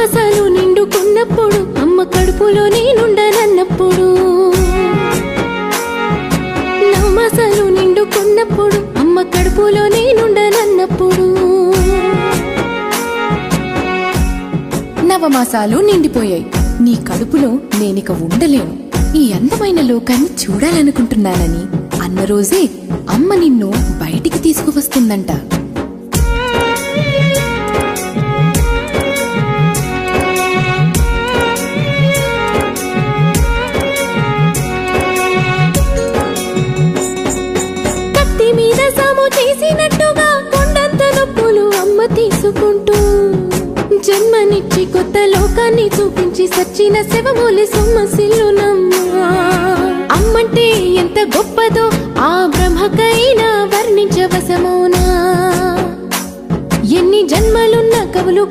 నవమాసాలు నిండుకున్నప్పుడు అమ్మ కడుపులో నేనుండనన్నప్పుడు నవమాసాలు నిండుకున్నప్పుడు అమ్మ కడుపులో నేనుండనన్నప్పుడు నవమాసాలు నిండిపోయాయి నీ కడుపులో నేనిక ఉండలేను ఈ అందమైన లోకాన్ని చూడాలనుకుంటున్నానని అన్న రోజే అమ్మ నిన్ను బయటికి తీసుకువస్తుందంట కత్తి మీద సాము చేసినట్టుగా కొండంత నొప్పులు అమ్మ తీసుకుంటూ జన్మనిచ్చి కొత్త లోకాన్ని చూపించి సచ్చిన శవమూలి సొమ్మసిల్లునమ్మా అమ్మంటే ఎంత గొప్పదో ఆ బ్రహ్మకైనా వర్ణించవసమోనా ఎన్ని జన్మలున్న కవులు